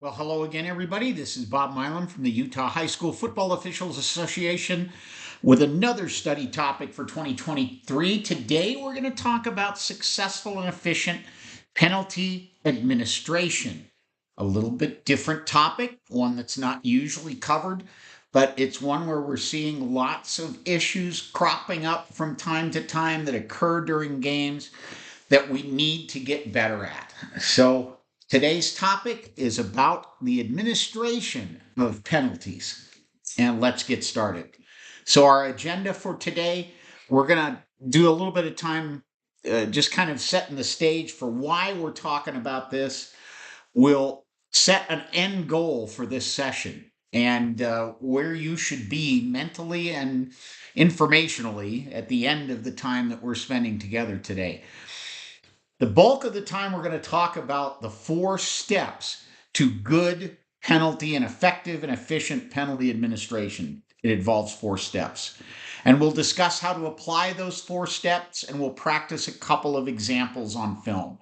Well, hello again, everybody. This is Bob Milam from the Utah High School Football Officials Association with another study topic for 2023. Today, we're going to talk about successful and efficient penalty administration. A little bit different topic, one that's not usually covered, but it's one where we're seeing lots of issues cropping up from time to time that occur during games that we need to get better at. So, today's topic is about the administration of penalties. And let's get started. So, our agenda for today, we're going to do a little bit of time just kind of setting the stage for why we're talking about this. We'll set an end goal for this session and where you should be mentally and informationally at the end of the time that we're spending together today. The bulk of the time, we're going to talk about the 4 steps to good penalty and effective and efficient penalty administration. It involves 4 steps. And we'll discuss how to apply those 4 steps, and we'll practice a couple of examples on film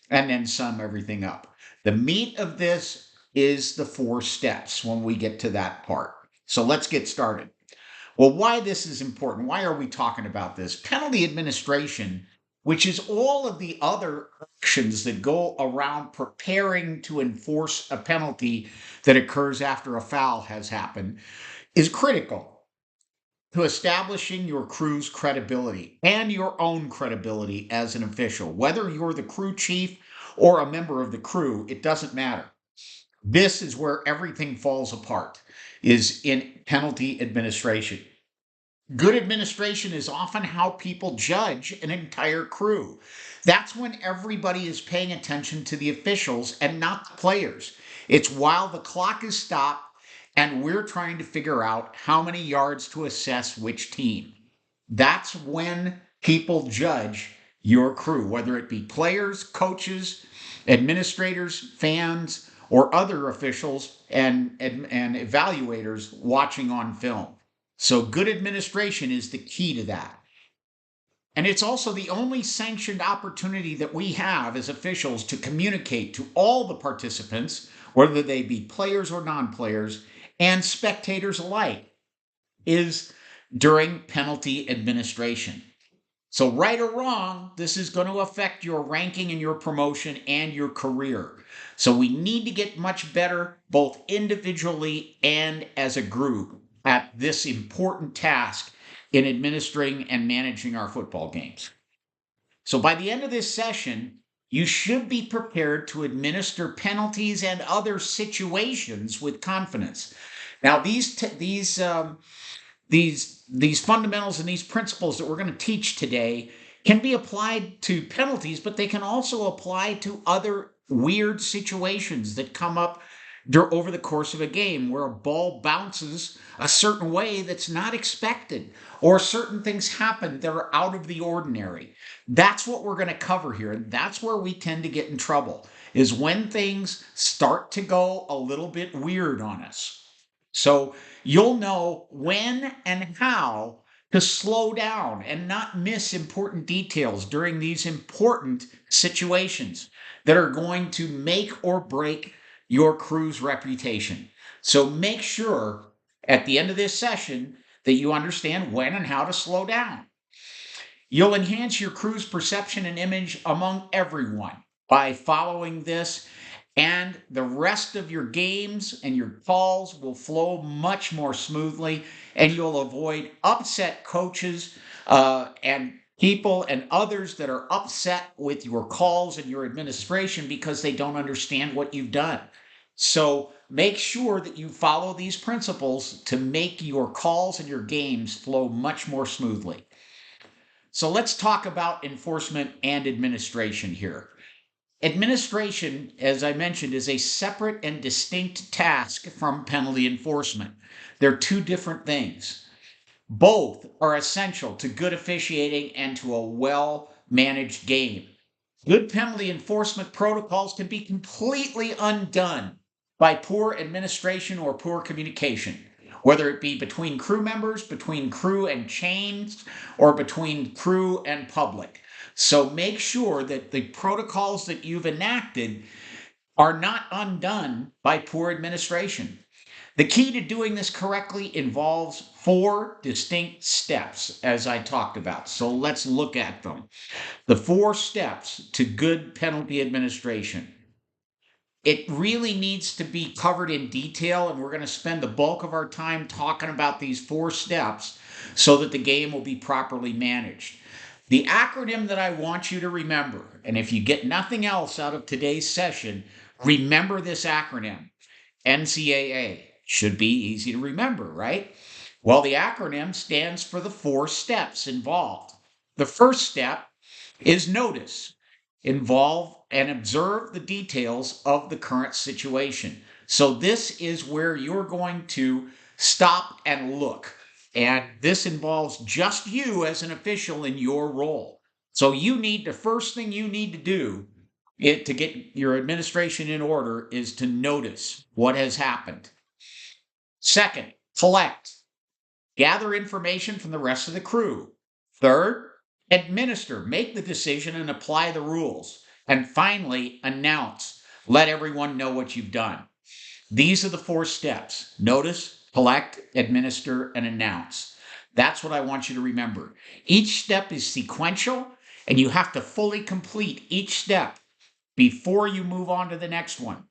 and then sum everything up. The meat of this is the 4 steps when we get to that part. So let's get started. Well, why this is important? Why are we talking about this? Penalty administration, which is all of the other actions that go around preparing to enforce a penalty that occurs after a foul has happened, is critical to establishing your crew's credibility and your own credibility as an official. Whether you're the crew chief or a member of the crew, it doesn't matter. This is where everything falls apart, is in penalty administration. Good administration is often how people judge an entire crew. That's when everybody is paying attention to the officials and not the players. It's while the clock is stopped and we're trying to figure out how many yards to assess which team. That's when people judge your crew, whether it be players, coaches, administrators, fans, or other officials and evaluators watching on film. So good administration is the key to that. And it's also the only sanctioned opportunity that we have as officials to communicate to all the participants, whether they be players or non-players, and spectators alike, is during penalty administration. So right or wrong, this is going to affect your ranking and your promotion and your career. So we need to get much better, both individually and as a group, at this important task in administering and managing our football games. So by the end of this session, you should be prepared to administer penalties and other situations with confidence. Now, these fundamentals and these principles that we're going to teach today can be applied to penalties, but they can also apply to other weird situations that come up over the course of a game where a ball bounces a certain way that's not expected, or certain things happen that are out of the ordinary. That's what we're going to cover here. And that's where we tend to get in trouble, is when things start to go a little bit weird on us. So you'll know when and how to slow down and not miss important details during these important situations that are going to make or break your crew's reputation. So make sure at the end of this session that you understand when and how to slow down. You'll enhance your crew's perception and image among everyone by following this, and the rest of your games and your calls will flow much more smoothly, and you'll avoid upset coaches and people and others that are upset with your calls and your administration because they don't understand what you've done. So make sure that you follow these principles to make your calls and your games flow much more smoothly. So let's talk about enforcement and administration here. Administration, as I mentioned, is a separate and distinct task from penalty enforcement. They're 2 different things. Both are essential to good officiating and to a well-managed game. Good penalty enforcement protocols can be completely undone by poor administration or poor communication, whether it be between crew members, between crew and chains, or between crew and public. So make sure that the protocols that you've enacted are not undone by poor administration. The key to doing this correctly involves 4 distinct steps, as I talked about. So let's look at them. The 4 steps to good penalty administration. It really needs to be covered in detail, and we're going to spend the bulk of our time talking about these 4 steps so that the game will be properly managed. The acronym that I want you to remember, and if you get nothing else out of today's session, remember this acronym. NCAA. Should be easy to remember, right? Well, the acronym stands for the 4 steps involved. The first step is notice. Involve and observe the details of the current situation. So this is where you're going to stop and look. And this involves just you as an official in your role. So the first thing you need to do to get your administration in order is to notice what has happened. Second, collect. Gather information from the rest of the crew. Third, administer. Make the decision and apply the rules. And finally, announce. Let everyone know what you've done. These are the 4 steps. Notice, collect, administer, and announce. That's what I want you to remember. Each step is sequential, and you have to fully complete each step before you move on to the next one.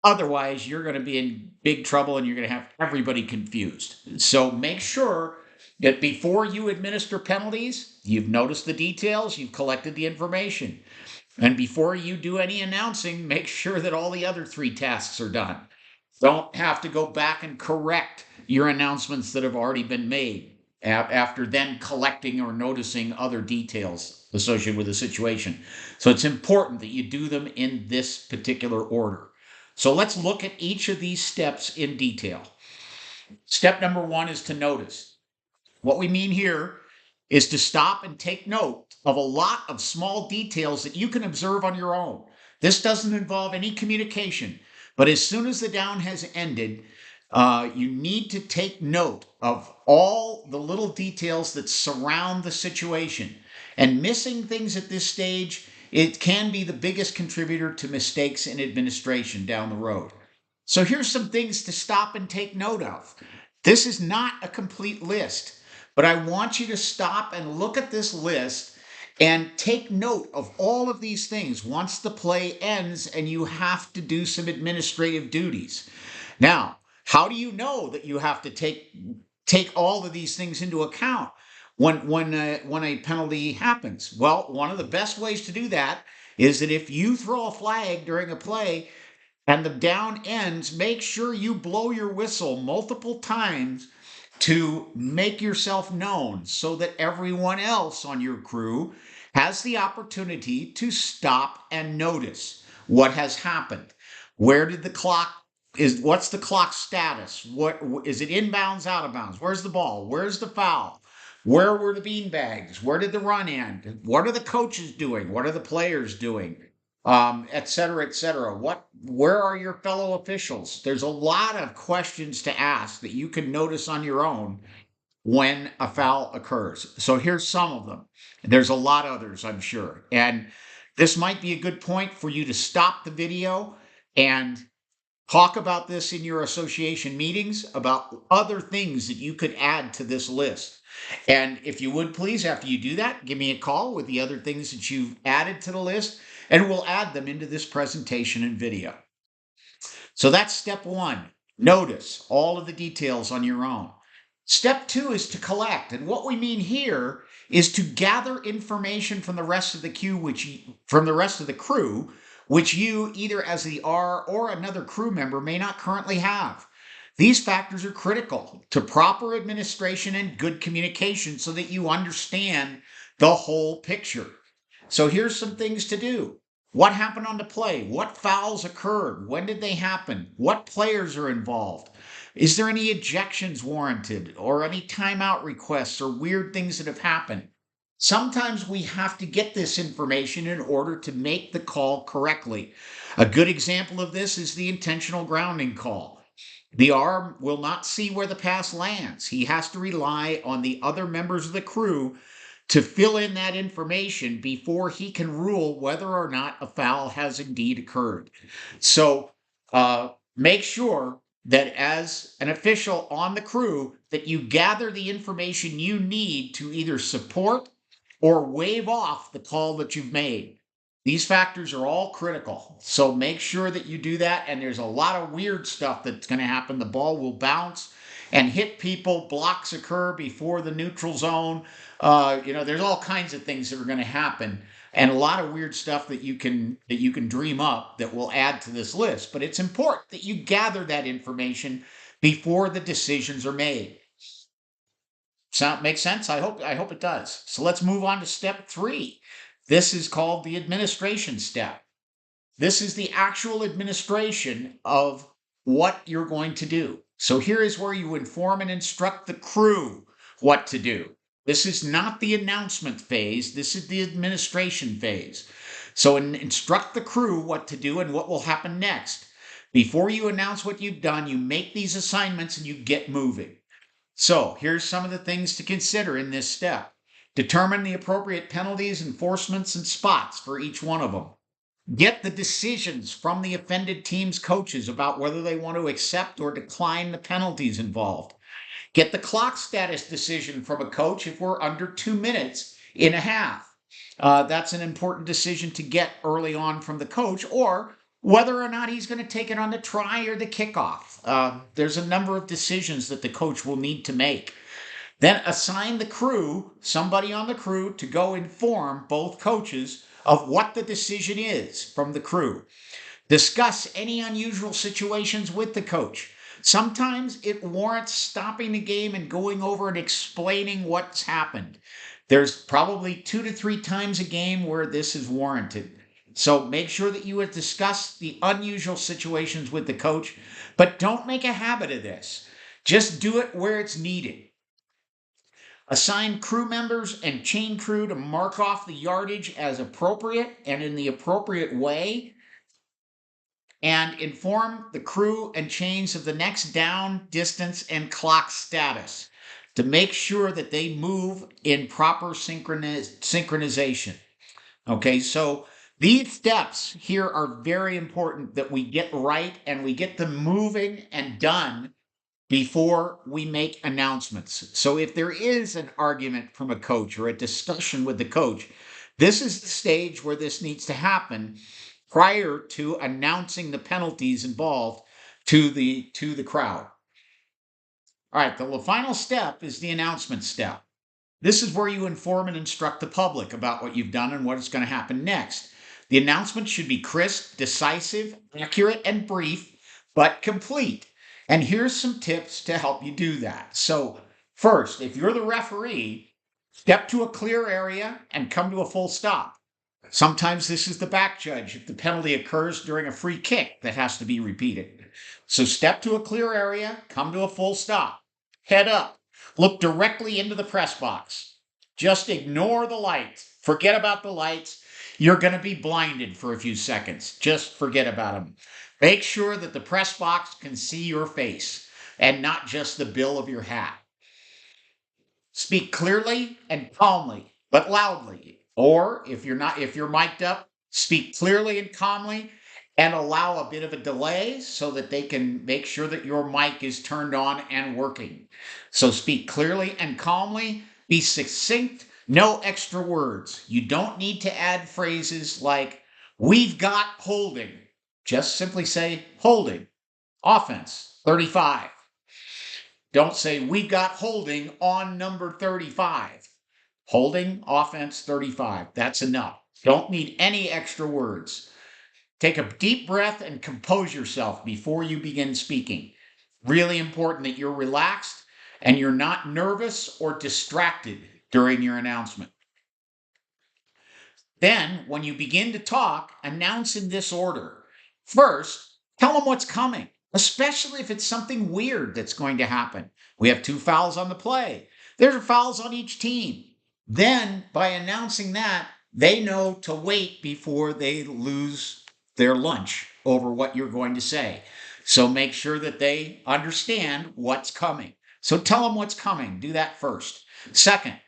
Otherwise, you're going to be in big trouble and you're going to have everybody confused. So make sure that before you administer penalties, you've noticed the details, you've collected the information. And before you do any announcing, make sure that all the other 3 tasks are done. Don't have to go back and correct your announcements that have already been made after then collecting or noticing other details associated with the situation. So it's important that you do them in this particular order. So let's look at each of these steps in detail. Step number 1 is to notice. What we mean here is to stop and take note of a lot of small details that you can observe on your own. This doesn't involve any communication, but as soon as the down has ended, you need to take note of all the little details that surround the situation. And missing things at this stage, it can be the biggest contributor to mistakes in administration down the road. So here's some things to stop and take note of. This is not a complete list, but I want you to stop and look at this list and take note of all of these things once the play ends and you have to do some administrative duties. Now, how do you know that you have to take all of these things into account when a penalty happens? Well, one of the best ways to do that is that if you throw a flag during a play and the down ends, make sure you blow your whistle multiple times to make yourself known so that everyone else on your crew has the opportunity to stop and notice what has happened. Where did the clock what's the clock status? What is it, inbounds, out of bounds? Where's the ball? Where's the foul? Where were the beanbags? Where did the run end? What are the coaches doing? What are the players doing? Et cetera, et cetera. Where are your fellow officials? There's a lot of questions to ask that you can notice on your own when a foul occurs. So here's some of them. There's a lot others, I'm sure. And this might be a good point for you to stop the video and talk about this in your association meetings about other things that you could add to this list. And if you would please, after you do that, give me a call with the other things that you've added to the list, and we'll add them into this presentation and video. So that's step 1. Notice all of the details on your own. Step 2 is to collect. And what we mean here is to gather information from the rest of the crew, which you, either as the R or another crew member, may not currently have. These factors are critical to proper administration and good communication so that you understand the whole picture. So here's some things to do. What happened on the play? What fouls occurred? When did they happen? What players are involved? Is there any ejections warranted or any timeout requests or weird things that have happened? Sometimes we have to get this information in order to make the call correctly. A good example of this is the intentional grounding call. The R will not see where the pass lands. He has to rely on the other members of the crew to fill in that information before he can rule whether or not a foul has indeed occurred. So make sure that as an official on the crew that you gather the information you need to either support or wave off the call that you've made. These factors are all critical. So make sure that you do that. And there's a lot of weird stuff that's going to happen. The ball will bounce and hit people. Blocks occur before the neutral zone. There's all kinds of things that are going to happen, and a lot of weird stuff that you can dream up that will add to this list. But it's important that you gather that information before the decisions are made. Make sense? I hope it does. So let's move on to step 3. This is called the administration step. This is the actual administration of what you're going to do. So here is where you inform and instruct the crew what to do. This is not the announcement phase. This is the administration phase. So instruct the crew what to do and what will happen next. Before you announce what you've done, you make these assignments and you get moving. So here's some of the things to consider in this step. Determine the appropriate penalties, enforcements, and spots for each one of them. Get the decisions from the offended team's coaches about whether they want to accept or decline the penalties involved. Get the clock status decision from a coach if we're under 2 minutes in a half. That's an important decision to get early on from the coach, or whether or not he's going to take it on the try or the kickoff. There's a number of decisions that the coach will need to make. Then assign the crew, somebody on the crew, to go inform both coaches of what the decision is from the crew. Discuss any unusual situations with the coach. Sometimes it warrants stopping the game and going over and explaining what's happened. There's probably 2 to 3 times a game where this is warranted. So make sure that you have discussed the unusual situations with the coach, but don't make a habit of this. Just do it where it's needed. Assign crew members and chain crew to mark off the yardage as appropriate and in the appropriate way, and inform the crew and chains of the next down, distance, and clock status to make sure that they move in proper synchronization. Okay, so these steps here are very important that we get right and we get them moving and done before we make announcements. So if there is an argument from a coach or a discussion with the coach, this is the stage where this needs to happen prior to announcing the penalties involved to the crowd. All right, the final step is the announcement step. This is where you inform and instruct the public about what you've done and what is going to happen next. The announcement should be crisp, decisive, accurate, and brief, but complete. And here's some tips to help you do that. So first, if you're the referee, step to a clear area and come to a full stop. Sometimes this is the back judge if the penalty occurs during a free kick that has to be repeated. So step to a clear area, come to a full stop. Head up. Look directly into the press box. Just ignore the lights. Forget about the lights. You're going to be blinded for a few seconds. Just forget about them. Make sure that the press box can see your face and not just the bill of your hat. Speak clearly and calmly, but loudly. Or if you're mic'd up, speak clearly and calmly and allow a bit of a delay so that they can make sure that your mic is turned on and working. So speak clearly and calmly, be succinct, no extra words. You don't need to add phrases like, "We've got holding." Just simply say, "Holding, offense, 35. Don't say, "We've got holding on number 35. Holding, offense, 35. That's enough. Don't need any extra words. Take a deep breath and compose yourself before you begin speaking. Really important that you're relaxed and you're not nervous or distracted during your announcement. Then, when you begin to talk, announce in this order. First, tell them what's coming, especially if it's something weird that's going to happen. We have 2 fouls on the play. There are fouls on each team. Then, by announcing that, they know to wait before they lose their lunch over what you're going to say. So make sure that they understand what's coming. So tell them what's coming. Do that first. Second,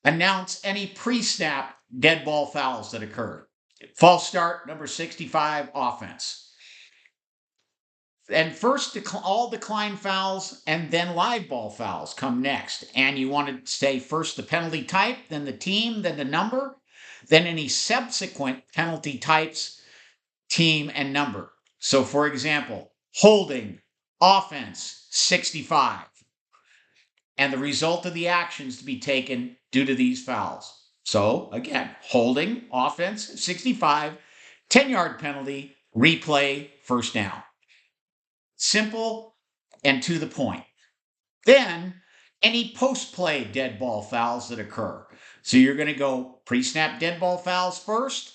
Announce any pre-snap dead ball fouls that occur. False start, number 65, offense. And first, all decline fouls and then live ball fouls come next. And you want to say first the penalty type, then the team, then the number, then any subsequent penalty types, team, and number. So, for example, holding, offense, 65. And the result of the actions to be taken due to these fouls. So, again, holding, offense, 65, 10-yard penalty, replay, first down. Simple and to the point. Then, any post-play dead ball fouls that occur. So you're going to go pre-snap dead ball fouls first.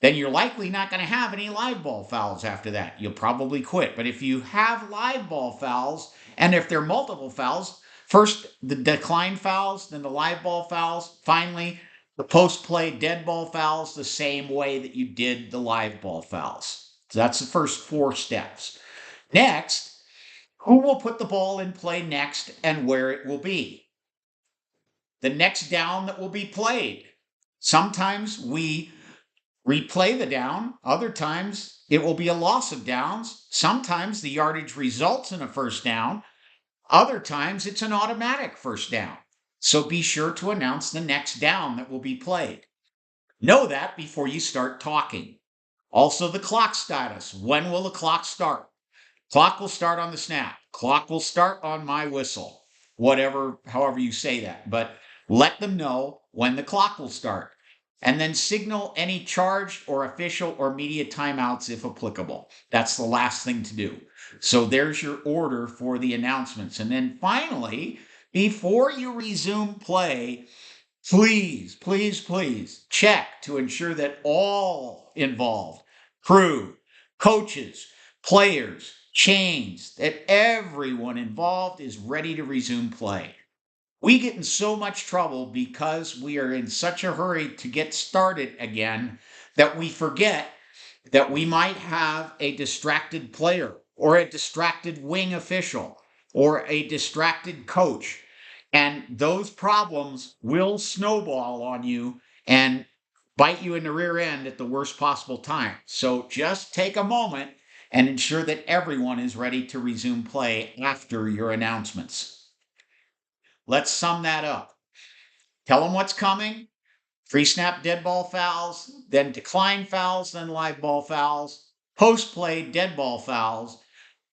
Then you're likely not going to have any live ball fouls after that. You'll probably quit. But if you have live ball fouls, and if they're multiple fouls, first the decline fouls, then the live ball fouls, finally the post-play dead ball fouls the same way that you did the live ball fouls. So that's the first 4 steps. Next, who will put the ball in play next and where it will be? The next down that will be played. Sometimes we replay the down. Other times it will be a loss of downs. Sometimes the yardage results in a first down. Other times it's an automatic first down. So be sure to announce the next down that will be played. Know that before you start talking. Also the clock status. When will the clock start? Clock will start on the snap. Clock will start on my whistle. However you say that. But let them know when the clock will start. And then signal any charged or official or media timeouts if applicable. That's the last thing to do. So there's your order for the announcements. And then finally, before you resume play, please check to ensure that all involved, crew, coaches, players, chains, that everyone involved is ready to resume play. We get in so much trouble because we are in such a hurry to get started again that we forget that we might have a distracted player or a distracted wing official or a distracted coach. And those problems will snowball on you and bite you in the rear end at the worst possible time. So just take a moment and ensure that everyone is ready to resume play after your announcements. Let's sum that up. Tell them what's coming. Pre-snap dead ball fouls, then decline fouls, then live ball fouls, post-play dead ball fouls.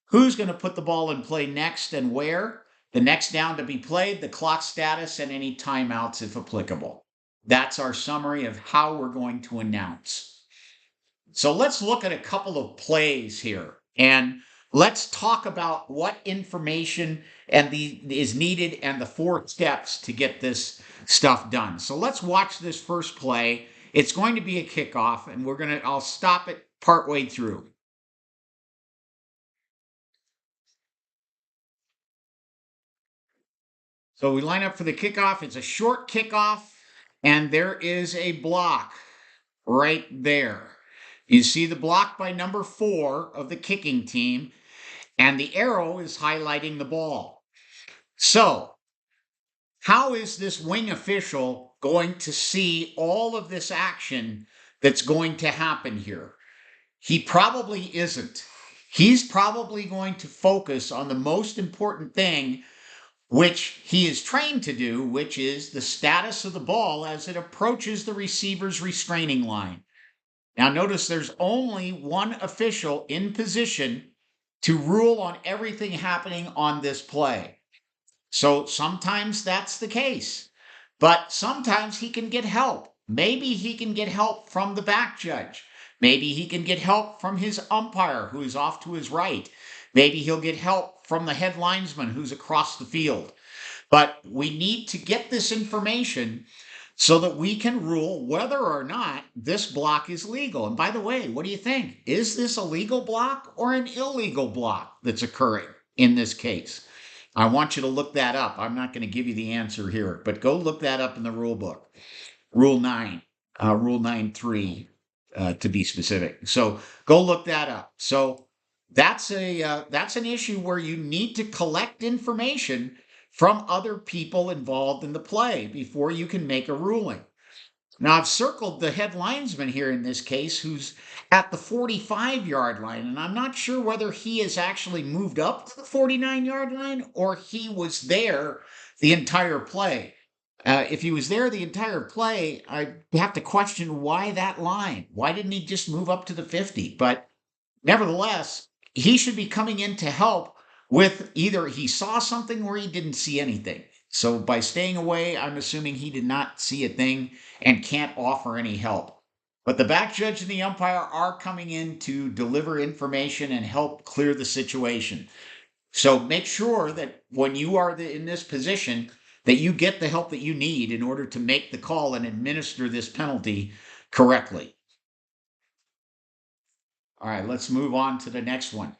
Who's going to put the ball in play next and where? The next down to be played, the clock status, and any timeouts if applicable. That's our summary of how we're going to announce. So let's look at a couple of plays here and let's talk about what information is needed and the 4 steps to get this stuff done. So let's watch this first play. It's going to be a kickoff, and I'll stop it partway through. So we line up for the kickoff. It's a short kickoff, and there is a block right there. You see the block by number 4 of the kicking team, and the arrow is highlighting the ball. So, how is this wing official going to see all of this action that's going to happen here? He probably isn't. He's probably going to focus on the most important thing, which he is trained to do, which is the status of the ball as it approaches the receiver's restraining line. Now notice there's only one official in position to rule on everything happening on this play. So sometimes that's the case, but sometimes he can get help. Maybe he can get help from the back judge. Maybe he can get help from his umpire who is off to his right. Maybe he'll get help from the head linesman who's across the field. But we need to get this information so that we can rule whether or not this block is legal. And by the way, what do you think? Is this a legal block or an illegal block that's occurring in this case? I want you to look that up. I'm not going to give you the answer here, but go look that up in the rule book. Rule 9, Rule 9.3 to be specific. So go look that up. So that's an issue where you need to collect information from other people involved in the play before you can make a ruling. Now, I've circled the head linesman here in this case, who's at the 45-yard line, and I'm not sure whether he has actually moved up to the 49-yard line or he was there the entire play. If he was there the entire play, I have to question why that line. Why didn't he just move up to the 50? But nevertheless, he should be coming in to help with either he saw something or he didn't see anything. So by staying away, I'm assuming he did not see a thing and can't offer any help. But the back judge and the umpire are coming in to deliver information and help clear the situation. So make sure that when you are in this position, that you get the help that you need in order to make the call and administer this penalty correctly. All right, let's move on to the next one.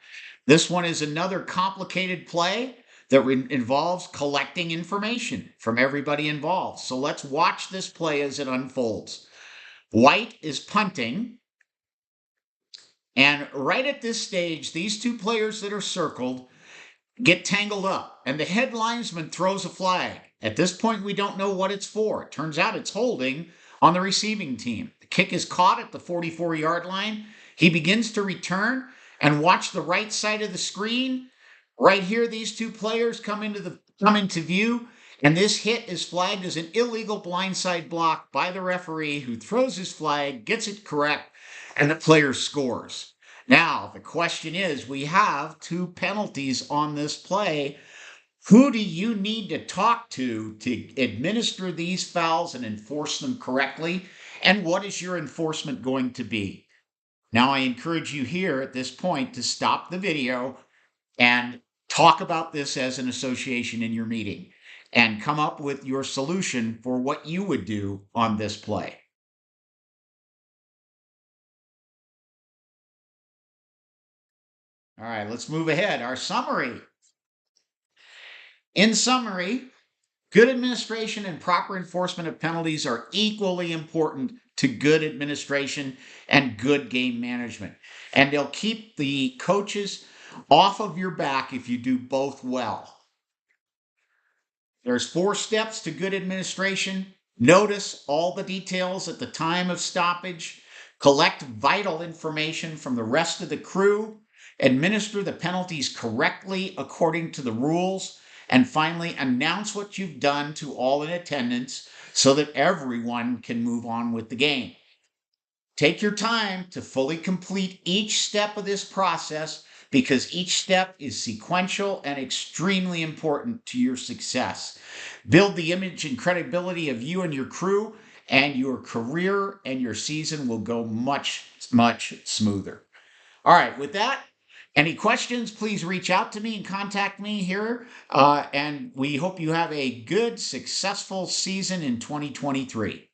This one is another complicated play that involves collecting information from everybody involved. So let's watch this play as it unfolds. White is punting. And right at this stage, these two players that are circled get tangled up, and the head linesman throws a flag. At this point, we don't know what it's for. It turns out it's holding on the receiving team. The kick is caught at the 44-yard line. He begins to return, and watch the right side of the screen. Right here, these two players come into view, and this hit is flagged as an illegal blindside block by the referee, who throws his flag, gets it correct, and the player scores. Now, the question is, we have two penalties on this play. Who do you need to talk to administer these fouls and enforce them correctly? And what is your enforcement going to be? Now, I encourage you here at this point to stop the video and talk about this as an association in your meeting and come up with your solution for what you would do on this play. All right, let's move ahead. Our summary. In summary, good administration and proper enforcement of penalties are equally important to good administration and good game management. And they'll keep the coaches off of your back if you do both well. There's 4 steps to good administration. Notice all the details at the time of stoppage. Collect vital information from the rest of the crew. Administer the penalties correctly according to the rules. And finally, announce what you've done to all in attendance so that everyone can move on with the game. Take your time to fully complete each step of this process, because each step is sequential and extremely important to your success. Build the image and credibility of you and your crew, and your career and your season will go much, much smoother. All right, with that, any questions, please reach out to me and contact me here. And we hope you have a good, successful season in 2023.